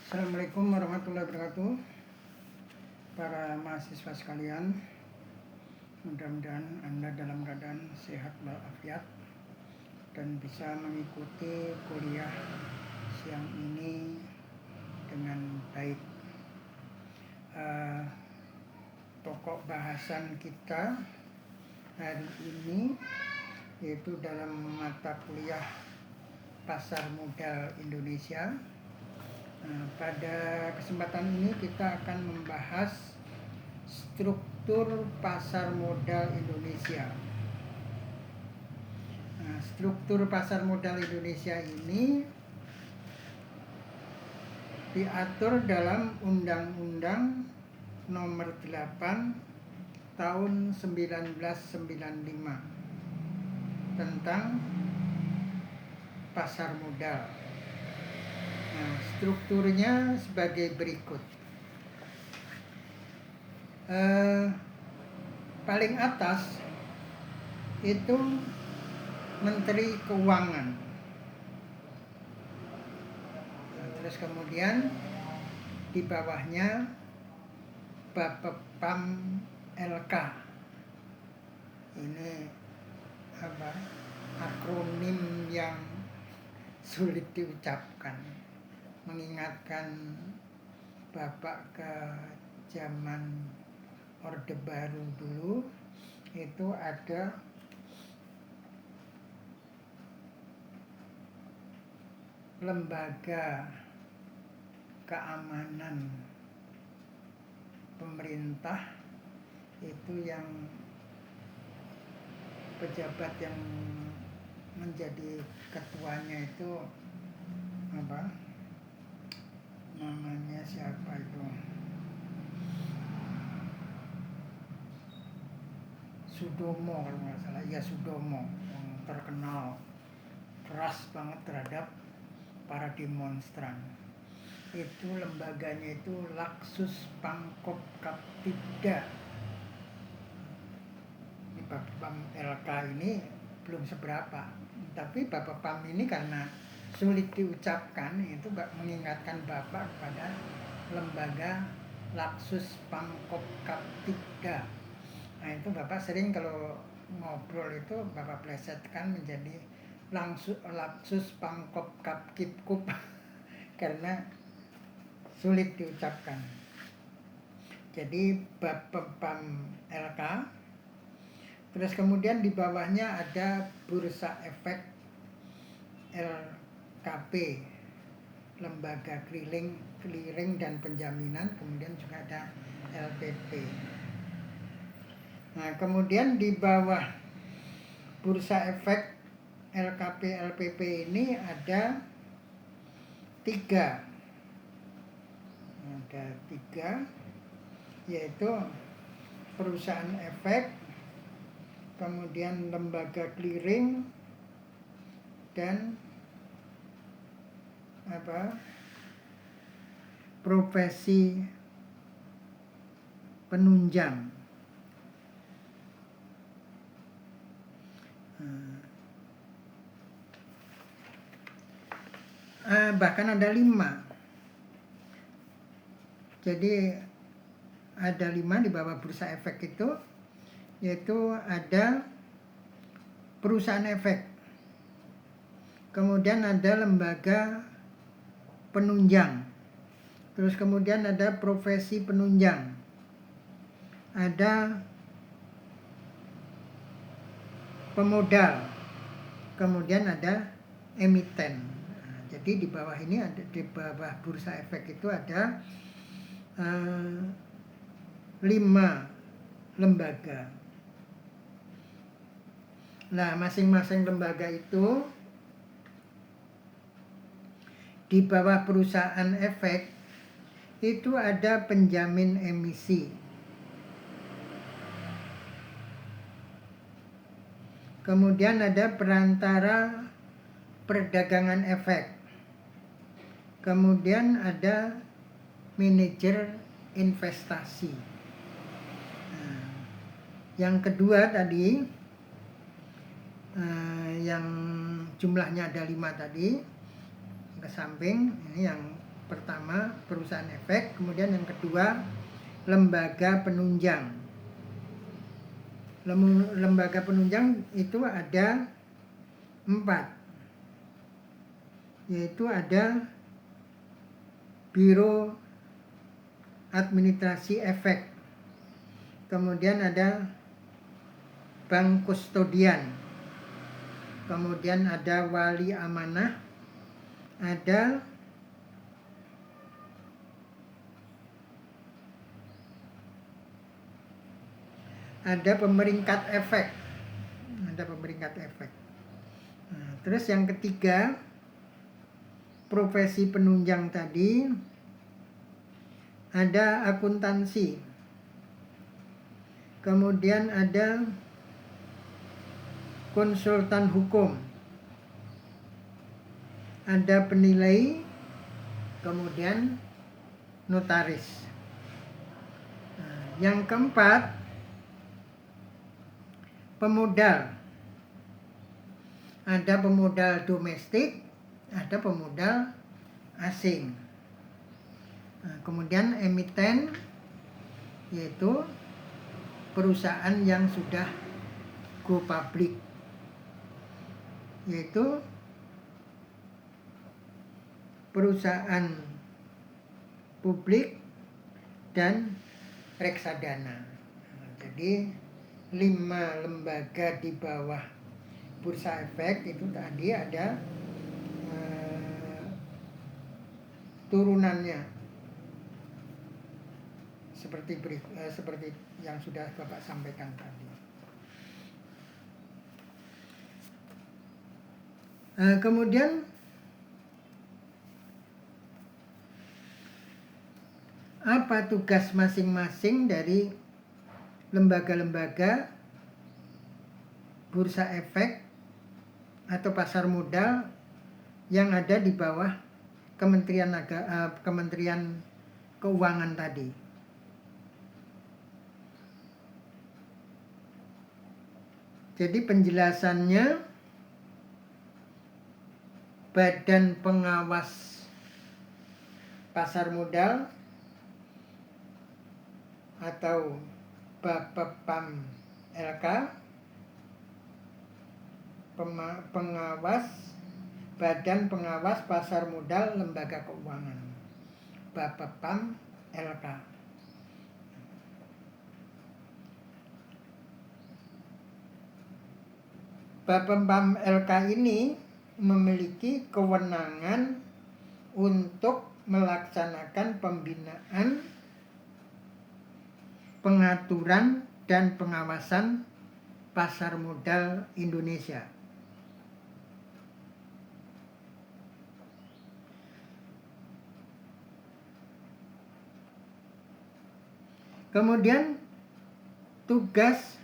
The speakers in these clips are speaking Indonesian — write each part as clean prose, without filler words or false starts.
Assalamualaikum warahmatullahi wabarakatuh. Para mahasiswa sekalian, mudah-mudahan Anda dalam keadaan sehat walafiat dan bisa mengikuti kuliah siang ini dengan baik. Pokok bahasan kita hari ini yaitu dalam mata kuliah Pasar Modal Indonesia. Pada kesempatan ini kita akan membahas struktur pasar modal Indonesia. Struktur pasar modal Indonesia ini diatur dalam Undang-Undang Nomor 8 Tahun 1995 tentang pasar modal. Strukturnya sebagai berikut. Paling atas itu Menteri Keuangan. Terus kemudian di bawahnya Bapepam LK. Ini akronim yang sulit diucapkan. Mengingatkan Bapak ke zaman Orde Baru dulu, itu ada lembaga keamanan pemerintah, itu yang pejabat yang menjadi ketuanya itu namanya siapa itu? Sudomo kalau nggak salah. Ya, Sudomo, yang terkenal keras banget terhadap para demonstran. Itu lembaganya itu Laksus Pangkop Kaptibda. Ini Bapepam LK ini belum seberapa, tapi Bapepam ini karena sulit diucapkan, itu mengingatkan Bapak kepada lembaga Laksus Pangkop Kaptibda. Nah, itu Bapak sering kalau ngobrol itu Bapak plesetkan menjadi Laksus Pangkop Kapkipkup karena sulit diucapkan. Jadi Bapepam LK. Terus kemudian di bawahnya ada Bursa Efek LKP, Lembaga Clearing dan Penjaminan. Kemudian juga ada LPP. Nah, kemudian di bawah Bursa Efek LKP LPP ini ada tiga, yaitu perusahaan efek, kemudian lembaga clearing, dan profesi penunjang. Bahkan ada 5. Jadi ada 5 di bawah bursa efek itu, yaitu ada perusahaan efek, kemudian ada lembaga penunjang, terus kemudian ada profesi penunjang, ada pemodal, kemudian ada emiten. Jadi di bawah ini ada, di bawah bursa efek itu ada 5 lembaga. Nah, masing-masing lembaga itu di bawah perusahaan efek itu ada penjamin emisi, kemudian ada perantara perdagangan efek, kemudian ada manajer investasi. Yang kedua tadi, yang jumlahnya ada 5 tadi, ke samping, ini yang Pertama, perusahaan efek, kemudian yang kedua, lembaga penunjang. Lembaga penunjang itu ada 4, yaitu ada Biro Administrasi Efek, kemudian ada Bank Kustodian, kemudian ada Wali Amanah, ada pemeringkat efek. Nah, terus yang ketiga, profesi penunjang tadi, ada akuntansi, kemudian ada konsultan hukum, ada penilai, kemudian notaris. Nah, yang keempat, pemodal. Ada pemodal domestik, ada pemodal asing. Nah, kemudian emiten, yaitu perusahaan yang sudah go public, yaitu perusahaan publik dan reksadana. Nah, jadi 5 lembaga di bawah Bursa Efek itu tadi ada turunannya seperti yang sudah Bapak sampaikan tadi. Kemudian apa tugas masing-masing dari lembaga-lembaga bursa efek atau pasar modal yang ada di bawah Kementerian Keuangan tadi. Jadi penjelasannya, Badan Pengawas Pasar Modal atau Bapepam LK, pengawas Badan Pengawas Pasar Modal Lembaga Keuangan, Bapepam LK. Bapepam LK ini memiliki kewenangan untuk melaksanakan pembinaan, pengaturan, dan pengawasan pasar modal Indonesia. Kemudian tugas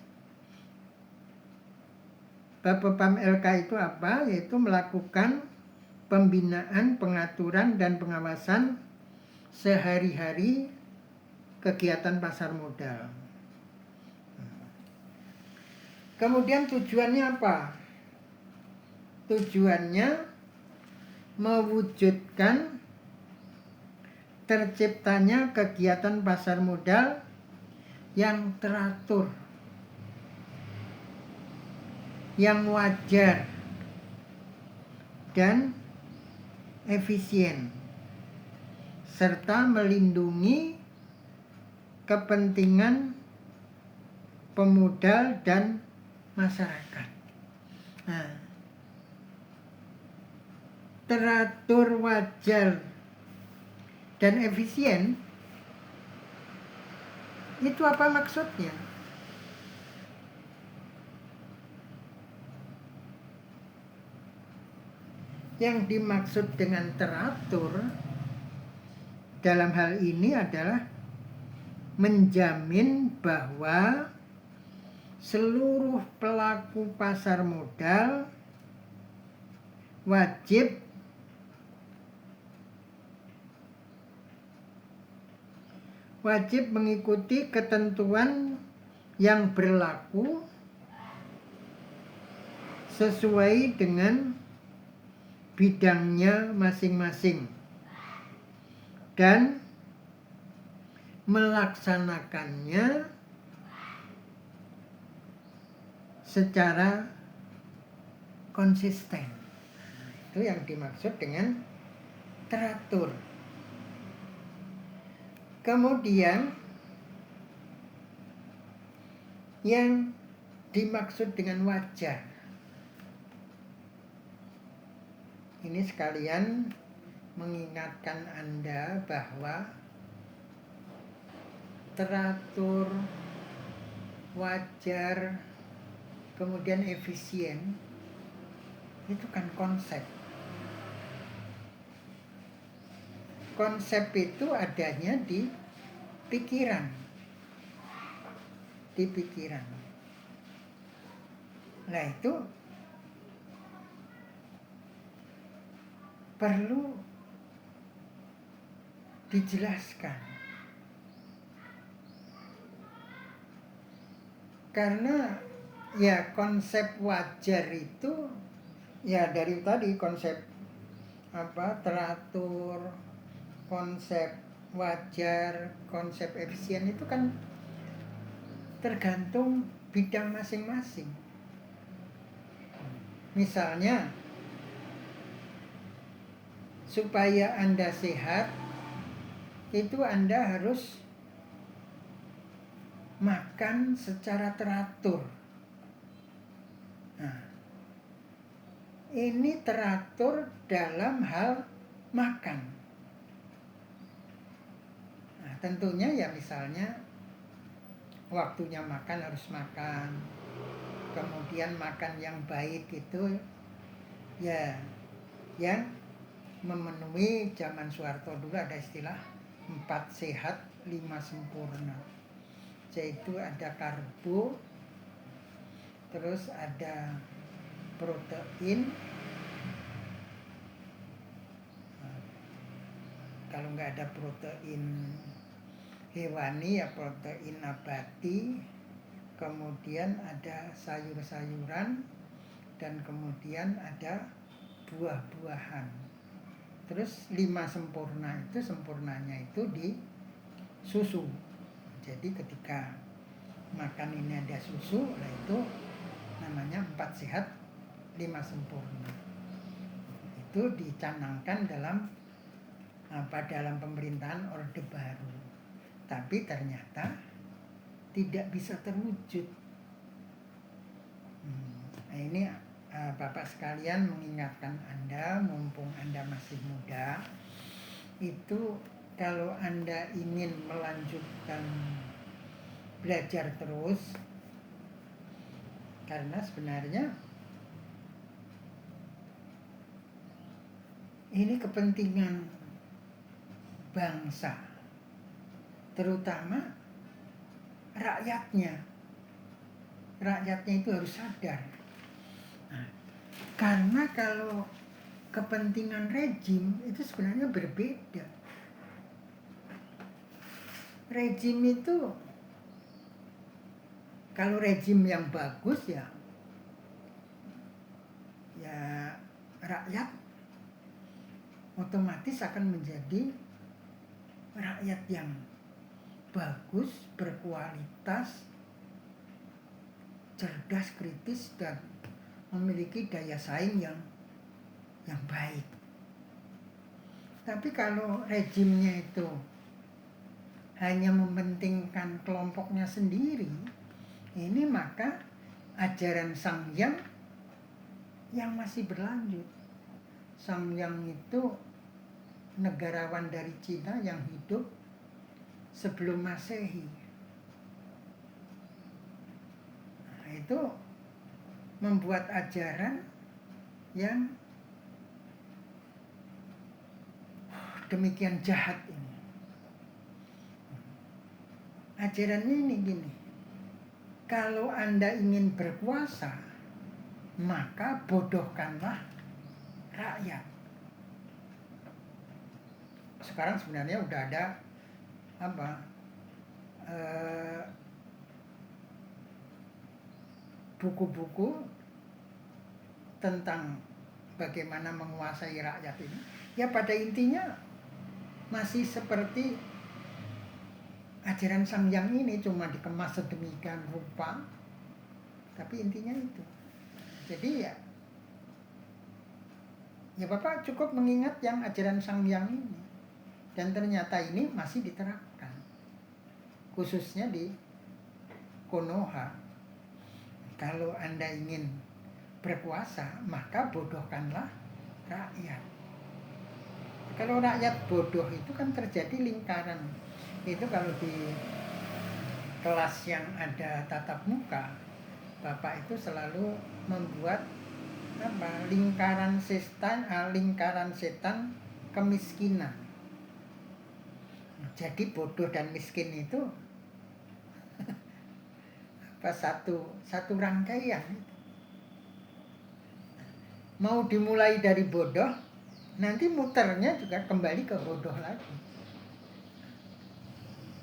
Bapepam LK itu apa? Yaitu melakukan pembinaan, pengaturan, dan pengawasan sehari-hari kegiatan pasar modal. Kemudian tujuannya apa? Tujuannya mewujudkan terciptanya kegiatan pasar modal yang teratur, yang wajar, dan efisien, serta melindungi kepentingan pemodal dan masyarakat. Nah, teratur, wajar, dan efisien itu apa maksudnya? Yang dimaksud dengan teratur dalam hal ini adalah menjamin bahwa seluruh pelaku pasar modal wajib mengikuti ketentuan yang berlaku sesuai dengan bidangnya masing-masing. dan melaksanakannya secara konsisten. Itu yang dimaksud dengan teratur. Kemudian yang dimaksud dengan wajar, ini sekalian mengingatkan Anda bahwa teratur, wajar, kemudian efisien, itu kan konsep. Konsep itu adanya di pikiran. Di pikiran. Nah, itu perlu dijelaskan. Karena ya konsep wajar itu ya dari tadi konsep teratur, konsep wajar, konsep efisien itu kan tergantung bidang masing-masing. Misalnya, supaya Anda sehat, itu Anda harus makan secara teratur. Nah, ini teratur dalam hal makan. Nah, tentunya ya misalnya waktunya makan harus makan. Kemudian makan yang baik itu ya yang memenuhi zaman Soeharto dulu ada istilah 4 sehat 5 sempurna. Yaitu ada karbo, terus ada protein, kalau nggak ada protein hewani ya protein nabati, kemudian ada sayur-sayuran, dan kemudian ada buah-buahan. Terus 5 sempurna itu sempurnanya itu di susu. Jadi ketika makan ini ada susu, nah itu namanya 4 sehat 5 sempurna. Itu dicanangkan dalam dalam pemerintahan Orde Baru. Tapi ternyata tidak bisa terwujud. Nah, ini Bapak sekalian mengingatkan Anda, mumpung Anda masih muda, itu kalau Anda ingin melanjutkan belajar terus, karena sebenarnya ini kepentingan bangsa, terutama rakyatnya. Rakyatnya itu harus sadar. Nah, karena kalau kepentingan rejim itu sebenarnya berbeda. Rejim itu, kalau rejim yang bagus ya rakyat otomatis akan menjadi rakyat yang bagus, berkualitas, cerdas, kritis, dan memiliki daya saing yang baik. Tapi kalau rejimnya itu hanya mementingkan kelompoknya sendiri, ini maka ajaran Sang Hyang yang masih berlanjut. Sang Hyang itu negarawan dari Cina yang hidup sebelum Masehi. Nah, itu membuat ajaran yang demikian jahat ini. Ajarannya ini gini, kalau Anda ingin berkuasa, maka bodohkanlah rakyat. Sekarang sebenarnya udah ada buku-buku tentang bagaimana menguasai rakyat ini. Ya pada intinya masih seperti ajaran Sang Hyang ini, cuma dikemas sedemikian rupa, tapi intinya itu. Jadi ya Bapak cukup mengingat yang ajaran Sang Hyang ini, dan ternyata ini masih diterapkan, khususnya di Konoha. Kalau Anda ingin berkuasa, maka bodohkanlah rakyat. Kalau rakyat bodoh itu kan terjadi lingkaran. Itu kalau di kelas yang ada tatap muka, Bapak itu selalu membuat lingkaran setan kemiskinan. Jadi bodoh dan miskin itu satu rangkaian. Mau dimulai dari bodoh, nanti muternya juga kembali ke bodoh lagi.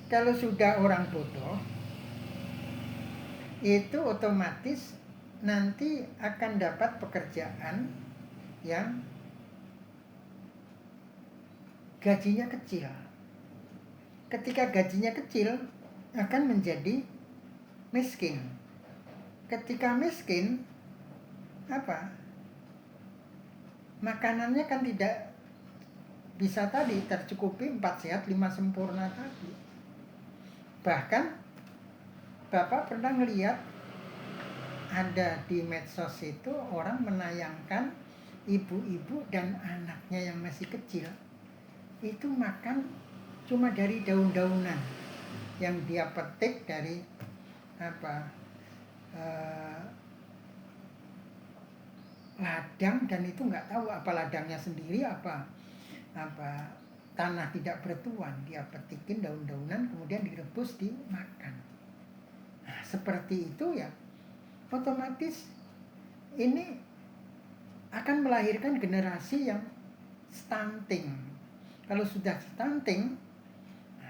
Kalau sudah orang bodoh, itu otomatis nanti akan dapat pekerjaan yang gajinya kecil. Ketika gajinya kecil, akan menjadi miskin. Ketika miskin, makanannya kan tidak bisa tadi tercukupi 4 sehat 5 sempurna tadi. Bahkan Bapak pernah ngelihat ada di medsos itu orang menayangkan ibu-ibu dan anaknya yang masih kecil itu makan cuma dari daun-daunan yang dia petik dari ladang, dan itu nggak tahu apa ladangnya sendiri apa tanah tidak bertuan, dia petikin daun-daunan kemudian direbus dimakan. Nah, seperti itu ya, otomatis ini akan melahirkan generasi yang stunting. Kalau sudah stunting,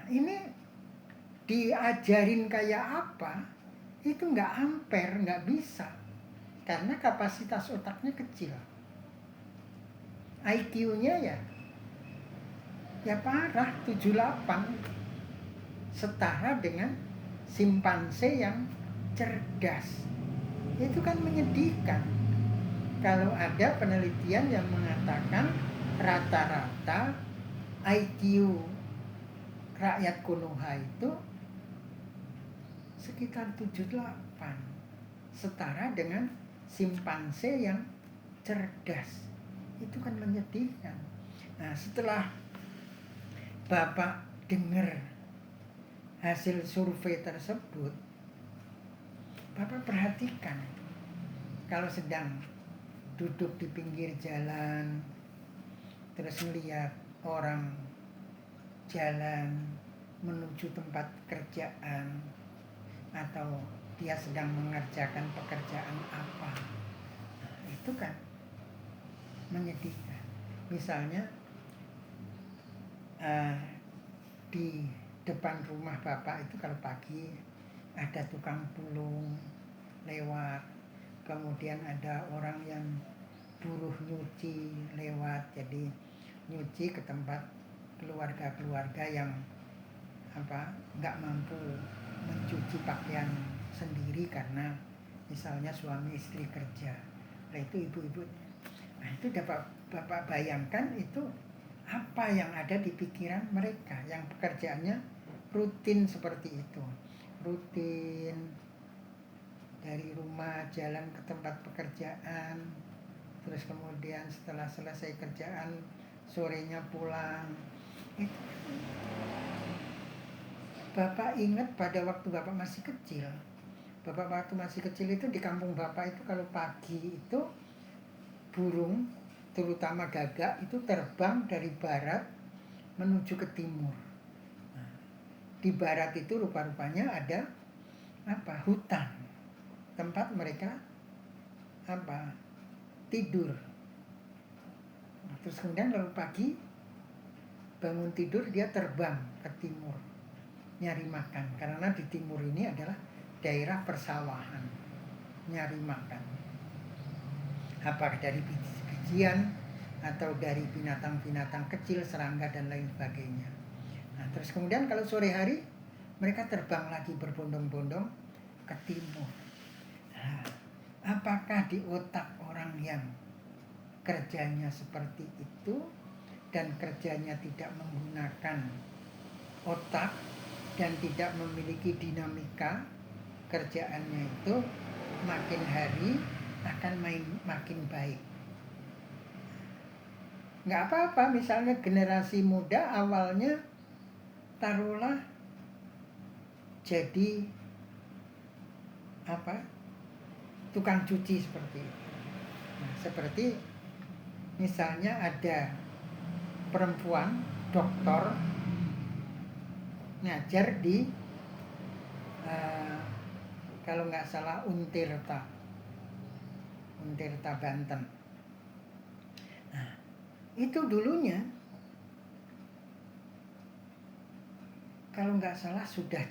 ini diajarin kayak apa, itu nggak amper, nggak bisa. Karena kapasitas otaknya kecil. IQ-nya ya parah, 78. Setara dengan simpanse yang cerdas. Itu kan menyedihkan. Kalau ada penelitian yang mengatakan rata-rata IQ rakyat Konoha itu sekitar 78, setara dengan simpanse yang cerdas. Itu kan menyedihkan. Nah, setelah Bapak dengar hasil survei tersebut, Bapak perhatikan, kalau sedang duduk di pinggir jalan terus melihat orang jalan menuju tempat kerjaan, atau dia sedang mengerjakan pekerjaan apa, nah, itu kan menyedihkan. Misalnya di depan rumah Bapak itu kalau pagi ada tukang pulung lewat, kemudian ada orang yang buruh nyuci lewat, jadi nyuci ke tempat keluarga-keluarga yang nggak mampu mencuci pakaian sendiri karena misalnya suami istri kerja. Nah, itu ibu-ibu. Nah, itu dapat Bapak bayangkan itu apa yang ada di pikiran mereka yang pekerjaannya rutin seperti itu. Rutin dari rumah jalan ke tempat pekerjaan, terus kemudian setelah selesai kerjaan sorenya pulang. Itu Bapak ingat pada waktu Bapak masih kecil. Bapak waktu masih kecil itu di kampung Bapak itu kalau pagi itu burung, terutama gagak, itu terbang dari barat menuju ke timur. Nah, di barat itu rupa-rupanya ada hutan, tempat mereka tidur. Nah, terus kemudian lalu pagi bangun tidur dia terbang ke timur nyari makan, karena di timur ini adalah daerah persawahan, nyari makan apakah dari biji-bijian atau dari binatang-binatang kecil, serangga dan lain sebagainya. Nah, terus kemudian kalau sore hari mereka terbang lagi berbondong-bondong ke timur. Nah, apakah di otak orang yang kerjanya seperti itu dan kerjanya tidak menggunakan otak dan tidak memiliki dinamika kerjaannya itu makin hari akan makin baik? Nggak apa-apa, misalnya generasi muda awalnya taruhlah jadi tukang cuci seperti itu. Nah, seperti misalnya ada perempuan doktor ngajar di kalau nggak salah Untirta Banten. Nah, itu dulunya kalau nggak salah sudah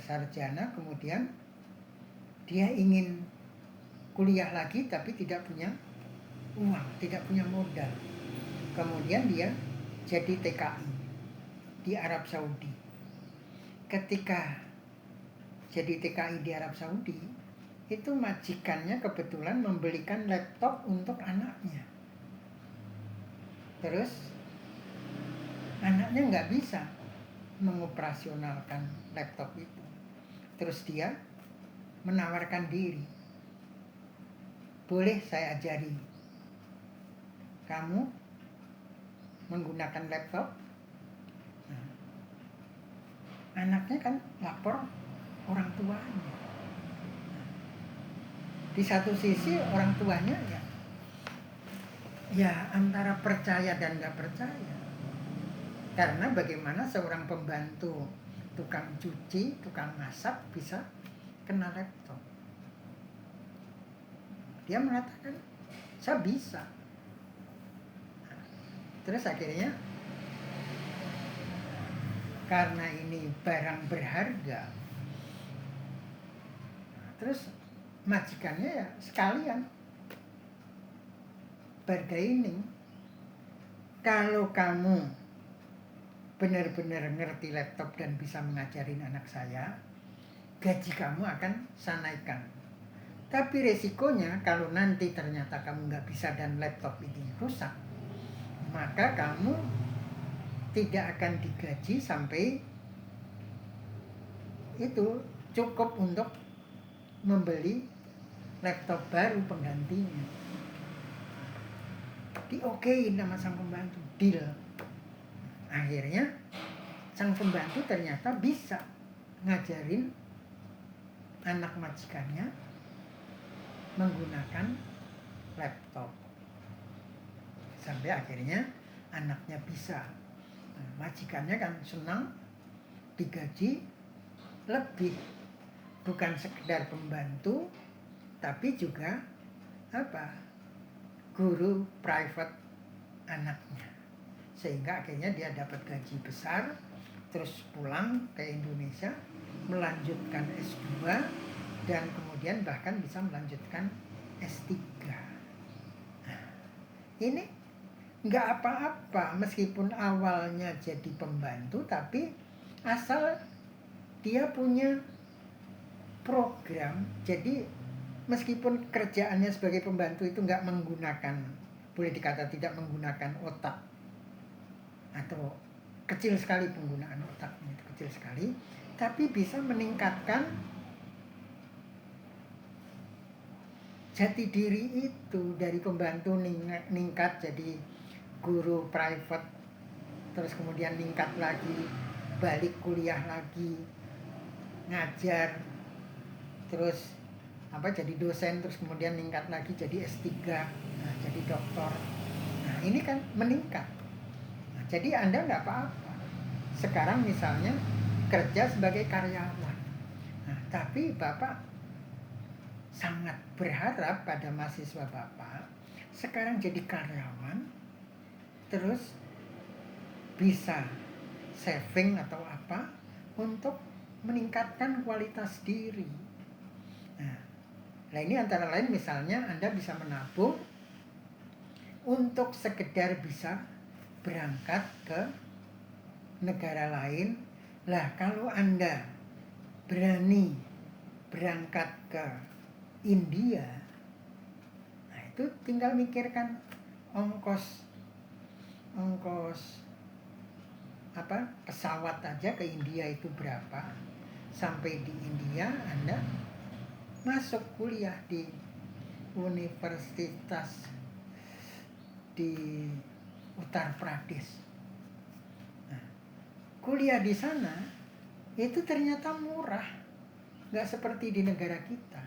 sarjana, kemudian dia ingin kuliah lagi tapi tidak punya uang, tidak punya modal. Kemudian dia jadi TKI di Arab Saudi. Ketika jadi TKI di Arab Saudi, itu majikannya kebetulan membelikan laptop untuk anaknya. Terus anaknya nggak bisa mengoperasionalkan laptop itu. Terus dia menawarkan diri, boleh saya ajari kamu menggunakan laptop? Nah, anaknya kan lapor orang tuanya. Di satu sisi orang tuanya ya antara percaya dan nggak percaya. Karena bagaimana seorang pembantu tukang cuci, tukang masak bisa kena laptop? Dia mengatakan, saya bisa. Terus akhirnya karena ini barang berharga, terus majikannya ya sekalian bargaining, kalau kamu benar-benar ngerti laptop dan bisa mengajarin anak saya, gaji kamu akan saya naikkan. Tapi resikonya kalau nanti ternyata kamu nggak bisa dan laptop ini rusak, maka kamu tidak akan digaji sampai itu cukup untuk membeli laptop baru penggantinya. Diokein sama sang pembantu, deal. Akhirnya sang pembantu ternyata bisa ngajarin anak majikannya menggunakan laptop. Sampai akhirnya anaknya bisa. Nah, majikannya kan senang, digaji lebih. Bukan sekedar pembantu, tapi juga guru private anaknya. Sehingga akhirnya dia dapat gaji besar, terus pulang ke Indonesia, melanjutkan S2, dan kemudian bahkan bisa melanjutkan S3. Nah, ini nggak apa-apa meskipun awalnya jadi pembantu, tapi asal dia punya program. Jadi meskipun kerjaannya sebagai pembantu itu nggak menggunakan, boleh dikata tidak menggunakan otak, atau kecil sekali penggunaan otaknya, itu kecil sekali, tapi bisa meningkatkan jati diri itu. Dari pembantu ningkat jadi guru private, terus kemudian ningkat lagi, balik kuliah lagi, ngajar, terus jadi dosen, terus kemudian ningkat lagi jadi S3, nah, jadi doktor. Nah, ini kan meningkat. Nah, jadi Anda nggak apa-apa sekarang misalnya kerja sebagai karyawan. Nah, tapi Bapak sangat berharap pada mahasiswa Bapak sekarang jadi karyawan, terus bisa saving atau apa untuk meningkatkan kualitas diri. Nah, ini antara lain misalnya Anda bisa menabung untuk sekedar bisa berangkat ke negara lain. Lah kalau Anda berani berangkat ke India, nah itu tinggal mikirkan ongkos pesawat aja ke India itu berapa. Sampai di India Anda masuk kuliah di universitas di Uttar Pradesh. Nah, kuliah di sana itu ternyata murah, nggak seperti di negara kita.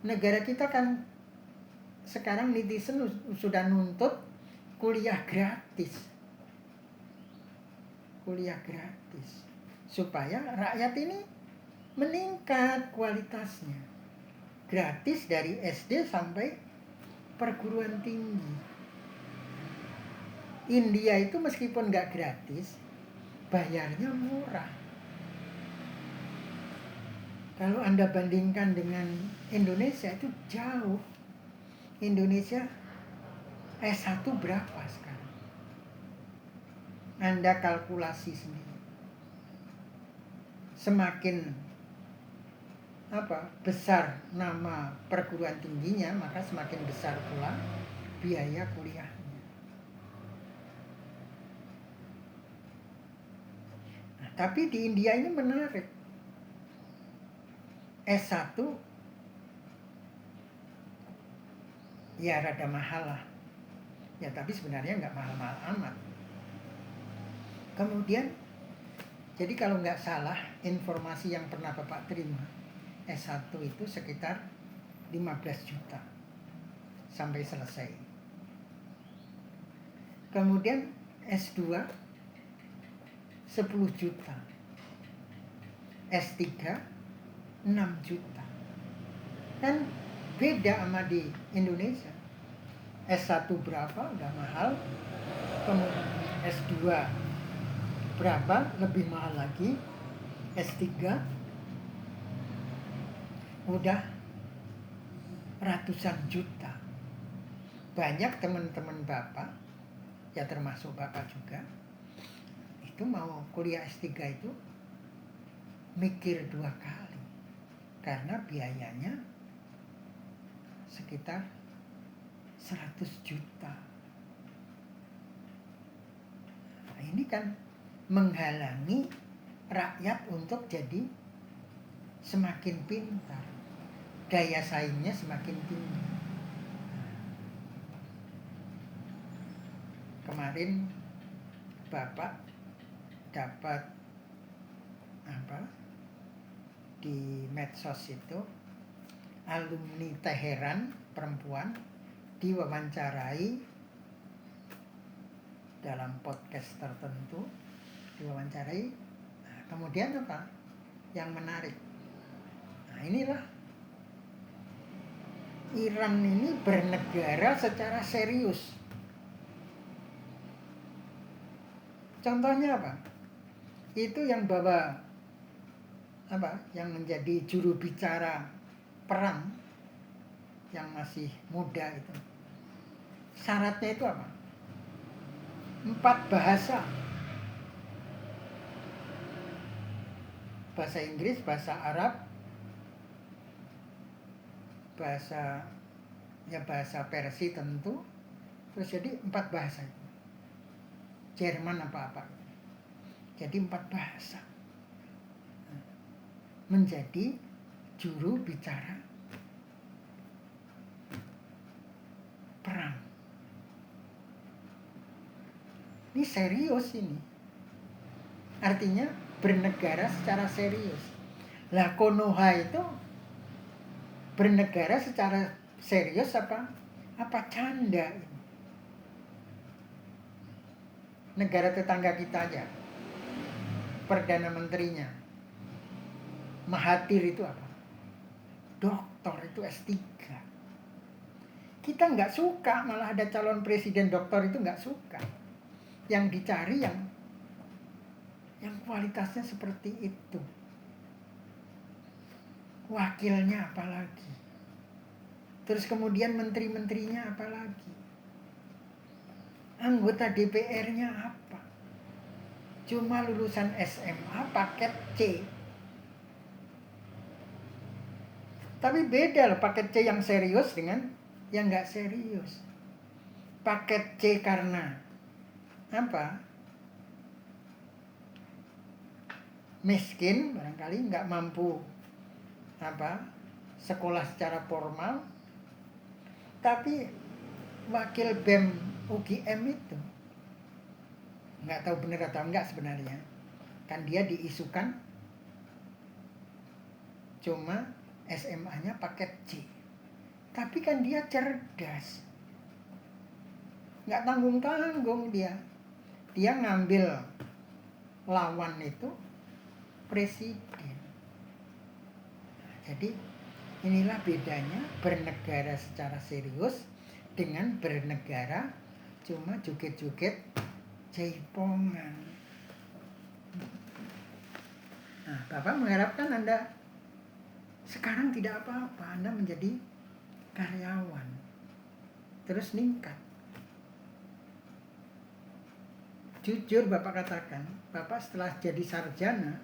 Negara kita kan sekarang netizen sudah nuntut kuliah gratis supaya rakyat ini meningkat kualitasnya. Gratis dari SD sampai perguruan tinggi. India itu meskipun nggak gratis, bayarnya murah. Kalau Anda bandingkan dengan Indonesia itu jauh. Indonesia S1 berapa sekarang? Anda kalkulasi sendiri. Semakin besar nama perguruan tingginya, maka semakin besar pula biaya kuliahnya. Nah, tapi di India ini menarik. S1 ya rada mahal lah. Ya tapi sebenarnya nggak mahal-mahal amat. Kemudian, jadi kalau nggak salah informasi yang pernah Bapak terima, S1 itu sekitar 15 juta sampai selesai. Kemudian S2 10 juta. S3 6 juta. Kan beda sama di Indonesia. S1 berapa udah mahal. Kemudian S2 berapa lebih mahal lagi. S3 udah ratusan juta. Banyak teman-teman Bapak, ya termasuk Bapak juga, itu mau kuliah S3 itu mikir 2 kali. Karena biayanya sekitar 100 juta. Nah, ini kan menghalangi rakyat untuk jadi semakin pintar. Daya saingnya semakin tinggi. Kemarin Bapak dapat di medsos itu, alumni Teheran perempuan diwawancarai dalam podcast tertentu, diwawancarai. Nah, kemudian apa yang menarik? Nah, inilah Iran ini bernegara secara serius. Contohnya apa? Itu yang bawa yang menjadi juru bicara perang yang masih muda itu. Syaratnya itu apa? 4 bahasa. Bahasa Inggris, bahasa Arab, bahasa Persia tentu. Terus jadi 4 bahasa itu. Jerman apa-apa. Jadi 4 bahasa. Menjadi juru bicara perang. Ini serius ini. Artinya bernegara secara serius. Lah Konoha itu bernegara secara serius apa canda ini? Negara tetangga kita aja, Perdana Menterinya Mahathir itu apa? Doktor, itu S3. Kita nggak suka, malah ada calon presiden doktor itu nggak suka. Yang dicari yang kualitasnya seperti itu. Wakilnya apalagi. Terus kemudian menteri-menterinya apalagi. Anggota DPR-nya apa? Cuma lulusan SMA paket C. Tapi beda loh paket C yang serius dengan yang nggak serius. Paket C karena apa? Miskin barangkali, nggak mampu sekolah secara formal. Tapi wakil BEM UGM itu nggak tahu benar atau enggak sebenarnya, kan dia diisukan cuma SMA-nya paket C, tapi kan dia cerdas, nggak tanggung-tanggung dia ngambil lawan itu presiden. Jadi inilah bedanya bernegara secara serius dengan bernegara cuma joget-joget jaipongan. Nah, Bapak mengharapkan Anda sekarang tidak apa-apa, Anda menjadi karyawan, terus meningkat. Jujur Bapak katakan, Bapak setelah jadi sarjana,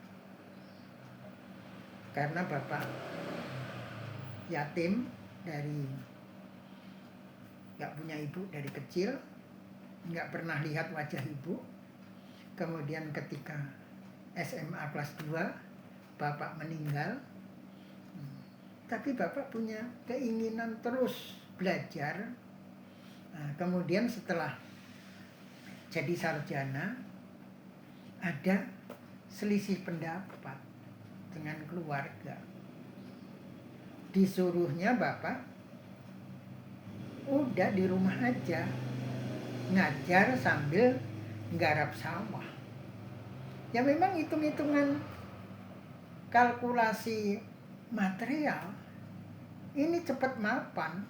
karena Bapak yatim dari nggak punya ibu dari kecil, nggak pernah lihat wajah ibu. Kemudian ketika SMA kelas 2 Bapak meninggal, tapi Bapak punya keinginan terus belajar. Nah, kemudian setelah jadi sarjana ada selisih pendapat dengan keluarga. Disuruhnya Bapak udah di rumah aja ngajar sambil nggarap sawah. Ya memang hitung-hitungan kalkulasi material ini cepat mapan.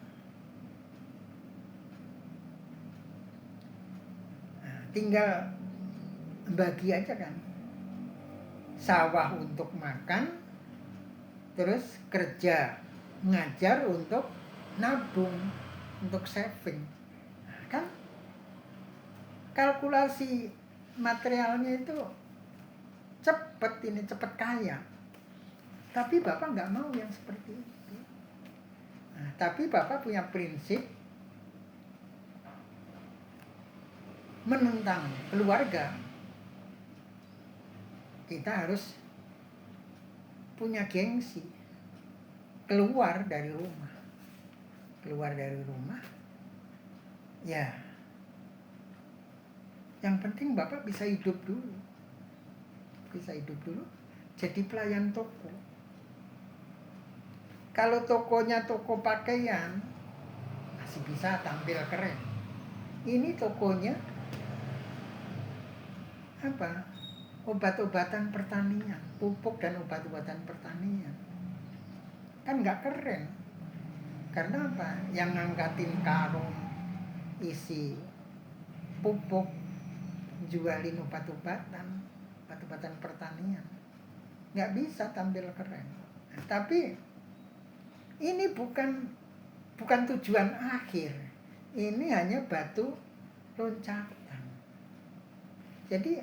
Nah, tinggal bagi aja kan. Sawah untuk makan, terus kerja ngajar untuk nabung, untuk saving. Nah, kan kalkulasi materialnya itu cepet kaya. Tapi Bapak nggak mau yang seperti itu. Nah, tapi Bapak punya prinsip menentang keluarga. Kita harus punya gengsi, keluar dari rumah. Ya, yang penting Bapak bisa hidup dulu, jadi pelayan toko. Kalau tokonya toko pakaian masih bisa tampil keren. Ini tokonya obat-obatan pertanian, pupuk dan obat-obatan pertanian, kan nggak keren. Karena apa? Yang ngangkatin karung isi pupuk, jualin obat-obatan pertanian, nggak bisa tampil keren. Nah, tapi ini bukan tujuan akhir. Ini hanya batu loncatan. Jadi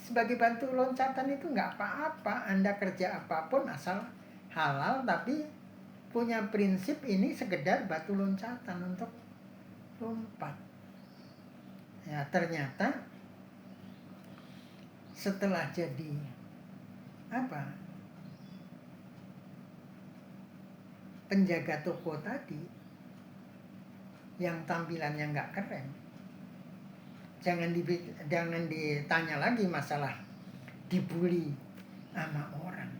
sebagai batu loncatan itu nggak apa-apa. Anda kerja apapun asal halal, tapi punya prinsip ini sekedar batu loncatan untuk lompat. Ya ternyata setelah jadi penjaga toko tadi yang tampilannya nggak keren, jangan ditanya lagi masalah dibully sama orang.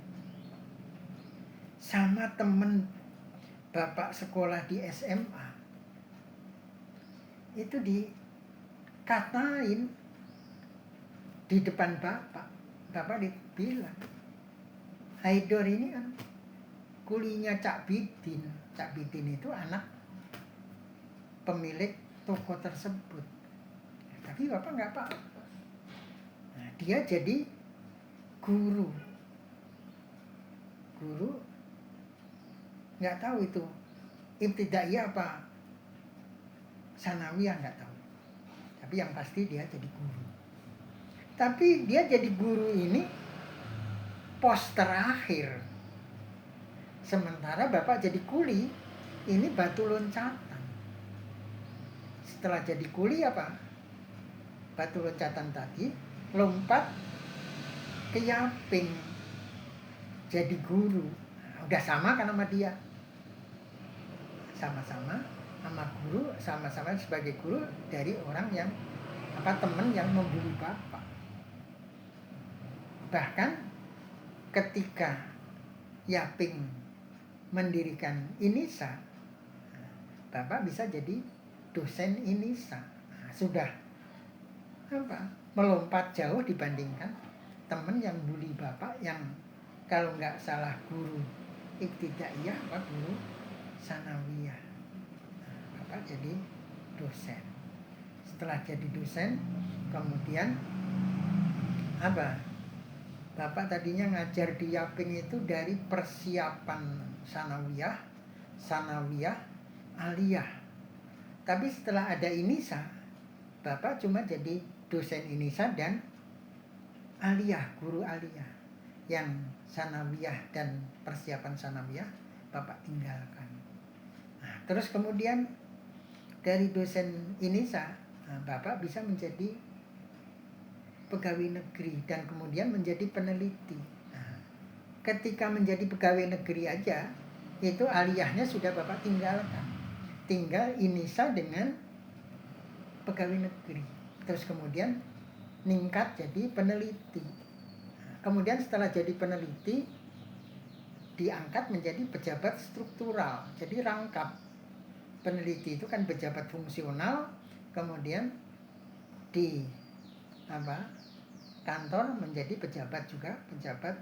Sama temen Bapak sekolah di SMA itu dikatain di depan Bapak dibilang, Haidor ini kan kulinya Cak Bidin. Cak Bidin itu anak pemilik toko tersebut. Tapi Bapak nggak apa-apa. Nah, dia jadi guru nggak tahu itu ibtidaiyah apa sanawiyah, nggak tahu. tapi yang pasti dia jadi guru. Tapi dia jadi guru ini pos terakhir. Sementara Bapak jadi kuli, ini batu loncatan. Setelah jadi kuli apa? Batu loncatan tadi, lompat ke Yaping, jadi guru. Udah sama kan sama dia. Sama-sama sama guru, sama-sama sebagai guru dari orang yang teman yang membuli Bapak. Bahkan ketika Yaping mendirikan INISA, Bapak bisa jadi dosen INISA. Sudah melompat jauh dibandingkan teman yang bully Bapak, yang kalau nggak salah guru ibtidaiyah guru sanawiyah. Bapak jadi dosen. Setelah jadi dosen, kemudian Bapak tadinya ngajar di Yaping itu dari persiapan sanawiyah, aliyah. Tapi setelah ada INISA, Bapak cuma jadi dosen INISA dan aliyah, guru aliyah. Yang sanawiyah dan persiapan sanawiyah Bapak tinggalkan. Nah, terus kemudian dari dosen INISA, Bapak bisa menjadi pegawai negeri dan kemudian menjadi peneliti. Nah, ketika menjadi pegawai negeri aja, itu aliyahnya sudah Bapak tinggalkan. Tinggal INISA dengan pegawai negeri. Terus kemudian ningkat jadi peneliti. Nah, kemudian setelah jadi peneliti, diangkat menjadi pejabat struktural. Jadi rangkap. Peneliti itu kan pejabat fungsional, kemudian di kantor menjadi pejabat juga, pejabat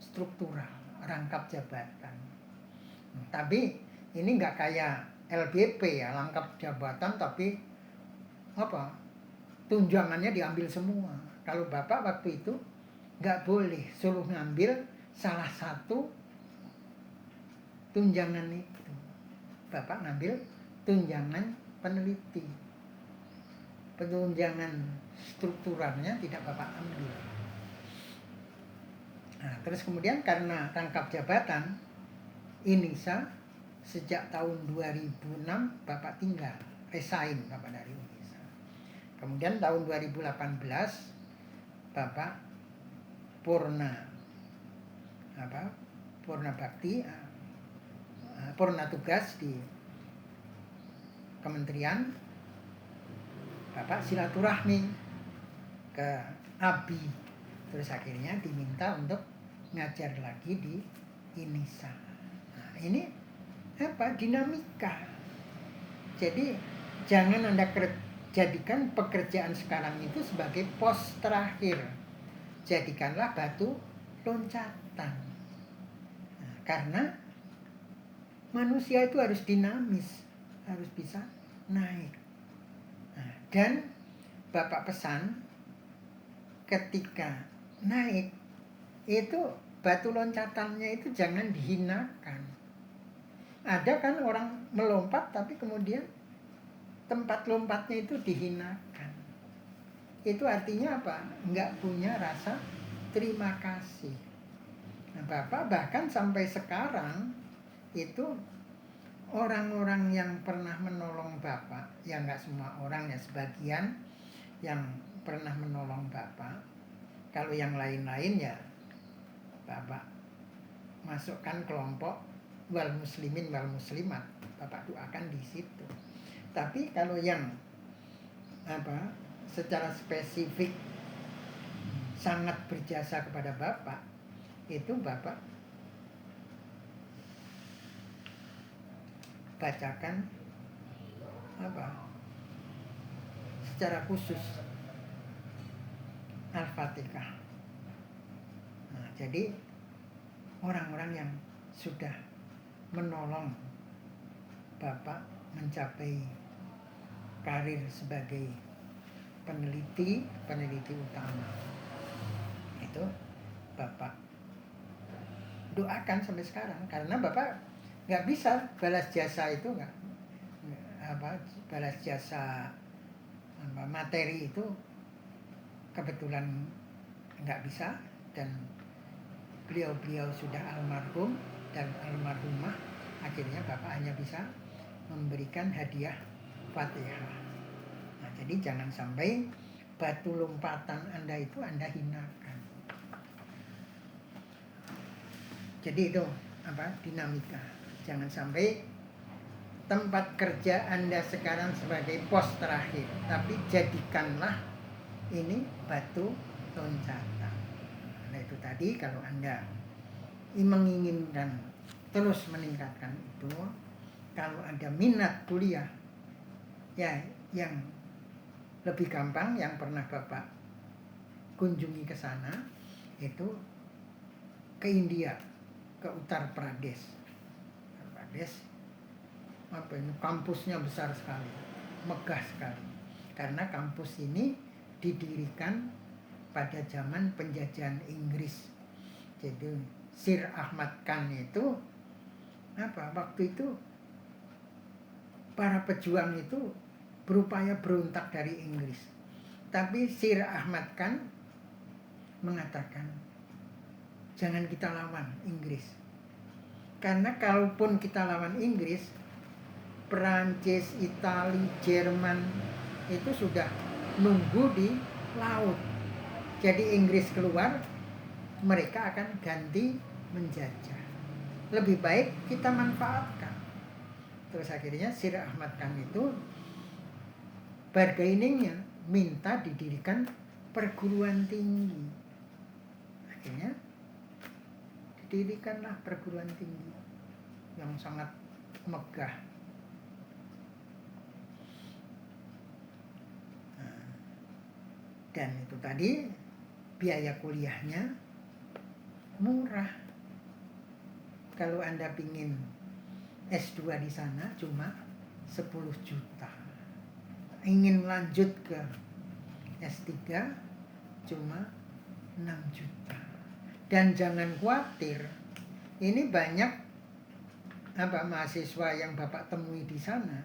struktural, rangkap jabatan. Tapi ini nggak kayak LBP ya, rangkap jabatan tapi tunjangannya diambil semua. Kalau Bapak waktu itu nggak boleh, suruh ngambil salah satu tunjangan itu. Bapak ngambil tunjangan peneliti. Tunjangan strukturalnya tidak Bapak ambil. Nah, terus kemudian karena rangkap jabatan INISA, sejak tahun 2006 Bapak tinggal, resign Bapak dari INISA. Kemudian tahun 2018 Bapak purna bakti, purna tugas di kementerian. Bapak silaturahmi ke ABI, terus akhirnya diminta untuk ngajar lagi di INISA. Nah, ini dinamika. Jadi jangan Anda jadikan pekerjaan sekarang itu sebagai pos terakhir. Jadikanlah batu loncatan. Nah, karena manusia itu harus dinamis, harus bisa naik. Nah, dan Bapak pesan ketika naik itu batu loncatannya itu jangan dihinakan. Ada kan orang melompat tapi kemudian tempat lompatnya itu dihinakan. Itu artinya apa? Nggak punya rasa terima kasih. Nah, Bapak bahkan sampai sekarang itu orang-orang yang pernah menolong Bapak, ya nggak semua orang ya, sebagian yang pernah menolong Bapak. Kalau yang lain-lain ya Bapak masukkan kelompok wal muslimin wal muslimat, Bapak doakan di situ. Tapi kalau yang secara spesifik sangat berjasa kepada Bapak, itu Bapak bacakan secara khusus Al-Fatihah. Nah, jadi orang-orang yang sudah menolong Bapak mencapai karir sebagai peneliti utama, itu Bapak doakan sampai sekarang. Karena Bapak nggak bisa balas jasa itu, balas jasa materi itu kebetulan nggak bisa, dan beliau sudah almarhum dan almarhumah, akhirnya Bapak hanya bisa memberikan hadiah Fatihah. Nah, jadi jangan sampai batu lompatan Anda itu Anda hinakan. Jadi itu dinamika. Jangan sampai tempat kerja Anda sekarang sebagai pos terakhir, tapi jadikanlah ini batu loncatan. Nah, itu tadi kalau Anda menginginkan terus meningkatkan itu, kalau ada minat kuliah ya yang lebih gampang, yang pernah Bapak kunjungi ke sana itu ke India, ke Uttar Pradesh. Kampusnya besar sekali, megah sekali, karena kampus ini didirikan pada zaman penjajahan Inggris. Jadi Sir Ahmad Khan itu waktu itu para pejuang itu berupaya berontak dari Inggris, tapi Sir Ahmad Khan mengatakan jangan kita lawan Inggris, karena kalaupun kita lawan Inggris, Perancis, Itali, Jerman itu sudah nunggu di laut. Jadi Inggris keluar, mereka akan ganti menjajah. Lebih baik kita manfaatkan. Terus akhirnya Sir Ahmad Khan itu bargainingnya minta didirikan perguruan tinggi. Akhirnya didirikanlah perguruan tinggi yang sangat megah. Dan itu tadi biaya kuliahnya murah. Kalau Anda pingin S2 di sana cuma 10 juta. Ingin lanjut ke S3 cuma 6 juta. Dan jangan khawatir, ini banyak mahasiswa yang Bapak temui di sana,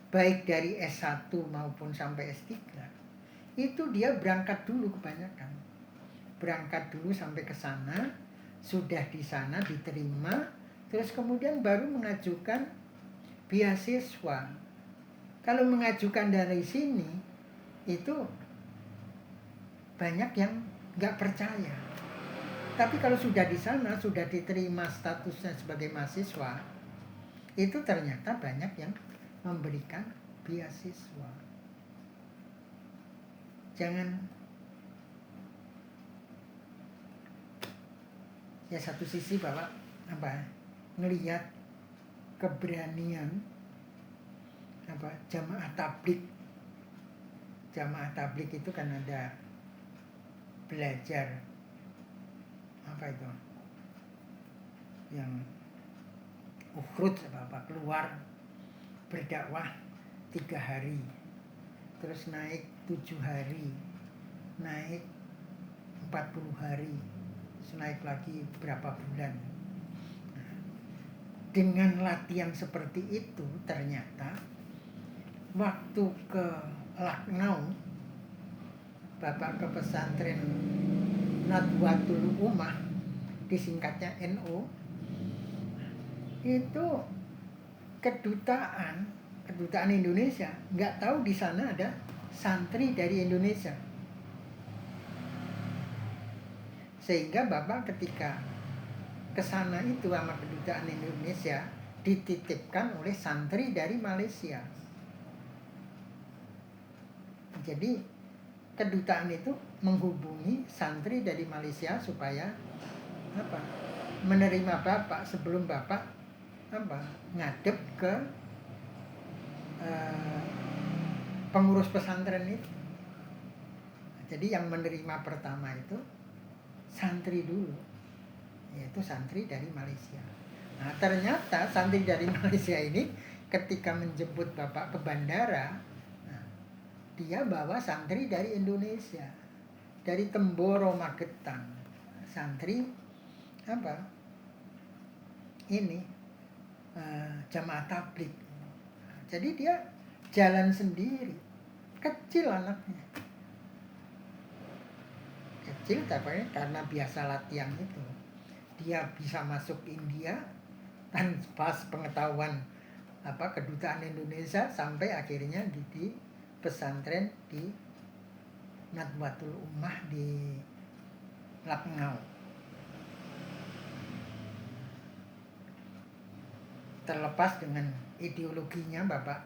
baik dari S1 maupun sampai S3. Itu dia berangkat dulu kebanyakan. Berangkat dulu sampai ke sana, sudah di sana diterima, terus kemudian baru mengajukan beasiswa. Kalau mengajukan dari sini, itu banyak yang nggak percaya. Tapi kalau sudah di sana, sudah diterima statusnya sebagai mahasiswa, itu ternyata banyak yang memberikan beasiswa. Jangan, ya satu sisi Bapak ngelihat keberanian jamaah tabligh. Jamaah tabligh itu kan ada belajar itu yang ukhrud keluar berdakwah 3 hari, terus naik 7 hari, naik 40 hari, naik lagi berapa bulan. Dengan latihan seperti itu, ternyata waktu ke Lucknow, Bapak ke pesantren Nadwatul Ummah, disingkatnya NU, itu kedutaan Indonesia nggak tahu di sana ada santri dari Indonesia. Sehingga Bapak ketika ke sana itu sama kedutaan Indonesia dititipkan oleh santri dari Malaysia. Jadi kedutaan itu menghubungi santri dari Malaysia supaya menerima Bapak sebelum Bapak ngadep ke pengurus pesantren itu. Jadi yang menerima pertama itu santri dulu, yaitu santri dari Malaysia. Nah, ternyata santri dari Malaysia ini ketika menjemput Bapak ke bandara, dia bawa santri dari Indonesia, dari Temboro, Magetan. Santri jamaah tabligh. Jadi dia jalan sendiri kecil anaknya, kecil, tapi karena biasa latihan itu dia bisa masuk India tanpa pengetahuan kedutaan Indonesia, sampai akhirnya di pesantren di Nadwatul Ummah di Lucknow. Terlepas dengan ideologinya Bapak,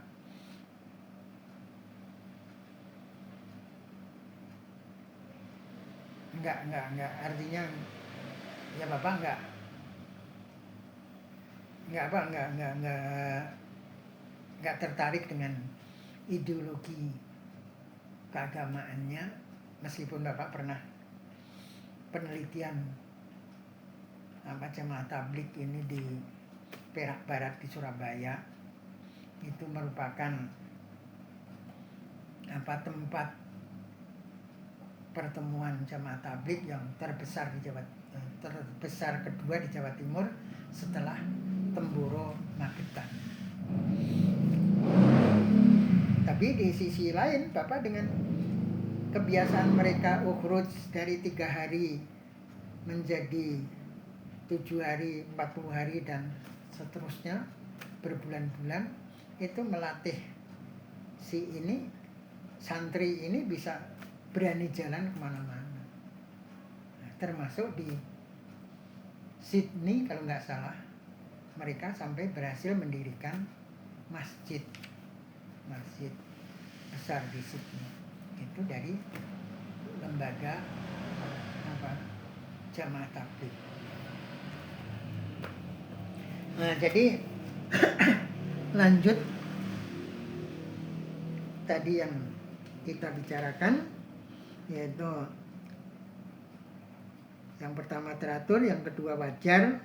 enggak, artinya ya Bapak enggak tertarik dengan ideologi keagamaannya, meskipun Bapak pernah penelitian jamaah tabligh ini di Perak Barat di Surabaya. Itu merupakan tempat pertemuan jamaah tabligh yang terbesar kedua di Jawa Timur setelah Temboro Magetan. Tapi di sisi lain Bapak, dengan kebiasaan mereka ukhruj dari 3 hari menjadi 7 hari, 40 hari dan seterusnya berbulan-bulan, itu melatih si ini, santri ini bisa berani jalan kemana-mana. Termasuk di Sydney kalau nggak salah, mereka sampai berhasil mendirikan masjid besar di Sydney. Itu dari lembaga jamaah tabligh. Nah, jadi lanjut tadi yang kita bicarakan, yaitu yang pertama teratur, yang kedua wajar.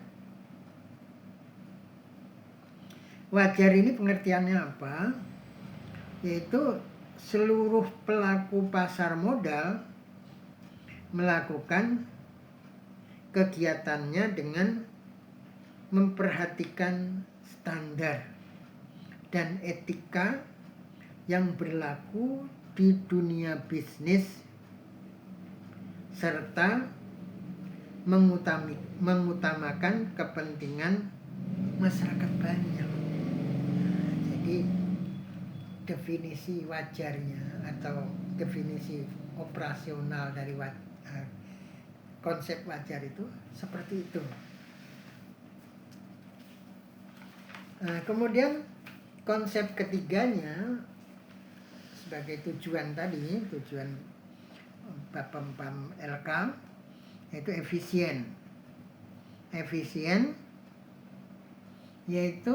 Wajar ini pengertiannya apa? Yaitu seluruh pelaku pasar modal melakukan kegiatannya dengan memperhatikan standar dan etika yang berlaku di dunia bisnis, serta mengutamakan kepentingan masyarakat banyak. Jadi definisi wajarnya atau definisi operasional dari konsep wajar itu seperti itu. Kemudian konsep ketiganya sebagai tujuan tadi, tujuan Bapepam LK, yaitu efisien. Efisien yaitu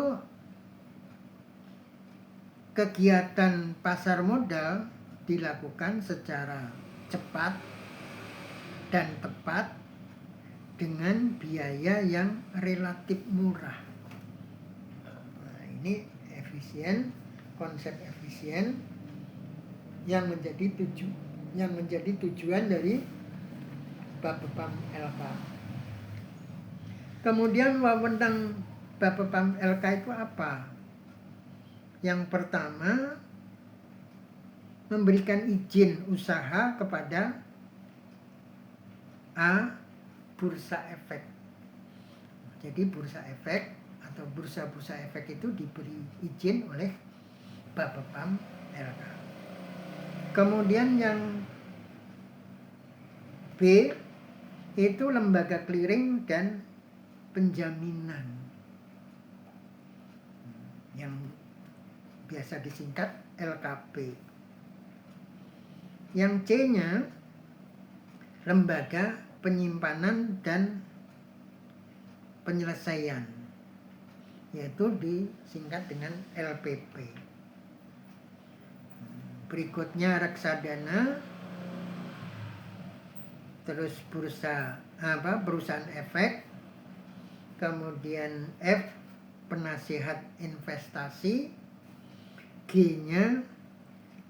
kegiatan pasar modal dilakukan secara cepat dan tepat dengan biaya yang relatif murah. Nah, ini efisien, konsep efisien yang menjadi tujuan dari Bapepam LK. Kemudian wewenang Bapepam LK itu apa? Yang pertama, memberikan izin usaha kepada bursa efek. Jadi bursa efek atau bursa-bursa efek itu diberi izin oleh Bapepam LK. Kemudian yang B itu lembaga clearing dan penjaminan yang biasa disingkat LKP. Yang C-nya lembaga penyimpanan dan penyelesaian, yaitu disingkat dengan LPP. Berikutnya reksadana, terus perusahaan efek, kemudian F penasihat investasi, G-nya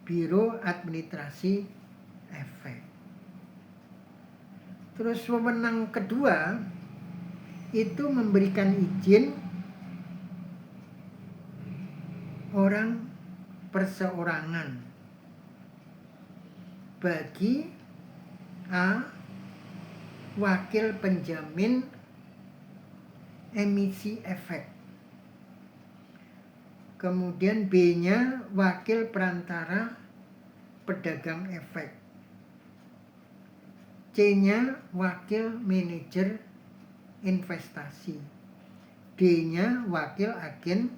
biro administrasi efek. Terus wewenang kedua itu memberikan izin orang perseorangan bagi A, wakil penjamin emisi efek. Kemudian B-nya wakil perantara pedagang efek. C-nya wakil manajer investasi. D-nya wakil agen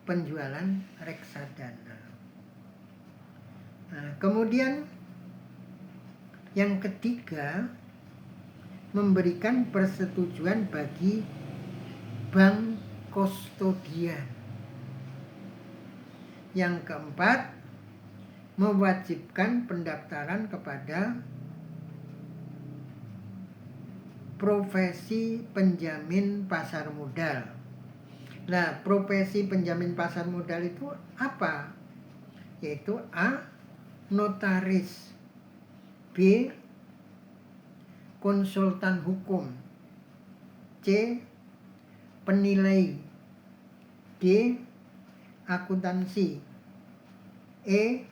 penjualan reksadana. Nah, kemudian yang ketiga, memberikan persetujuan bagi bank kustodian. Yang keempat, mewajibkan pendaftaran kepada profesi penjamin pasar modal. Nah, profesi penjamin pasar modal itu apa? Yaitu A, notaris, B, konsultan hukum, C, penilai, D, akuntansi, E,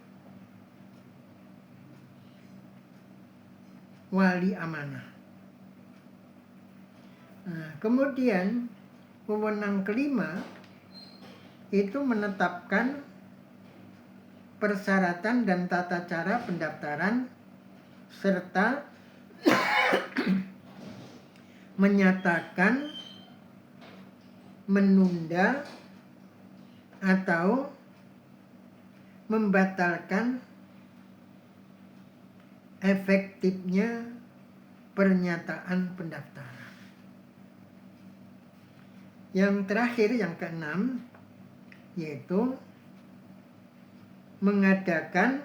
wali amanah. Nah, kemudian wewenang kelima itu menetapkan persyaratan dan tata cara pendaftaran serta menyatakan, menunda, atau membatalkan efektifnya pernyataan pendaftaran. Yang terakhir, yang keenam, yaitu mengadakan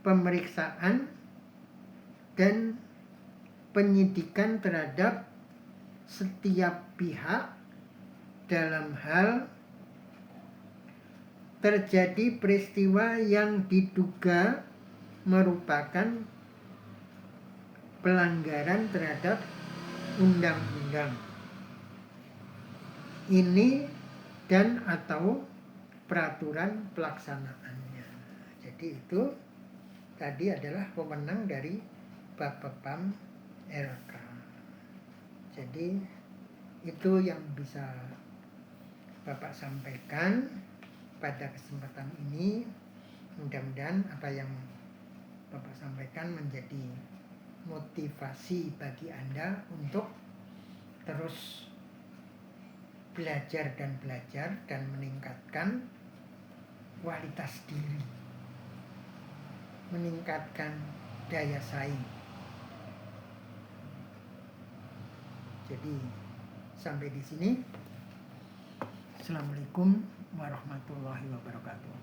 pemeriksaan dan penyidikan terhadap setiap pihak dalam hal terjadi peristiwa yang diduga merupakan pelanggaran terhadap undang-undang ini dan atau peraturan pelaksanaannya. Jadi itu tadi adalah wewenang dari Bapepam RK. Jadi itu yang bisa Bapak sampaikan pada kesempatan ini. Mudah-mudahan apa yang Bapak sampaikan menjadi motivasi bagi Anda untuk terus belajar dan meningkatkan kualitas diri, meningkatkan daya saing. Jadi sampai di sini. Assalamualaikum warahmatullahi wabarakatuh.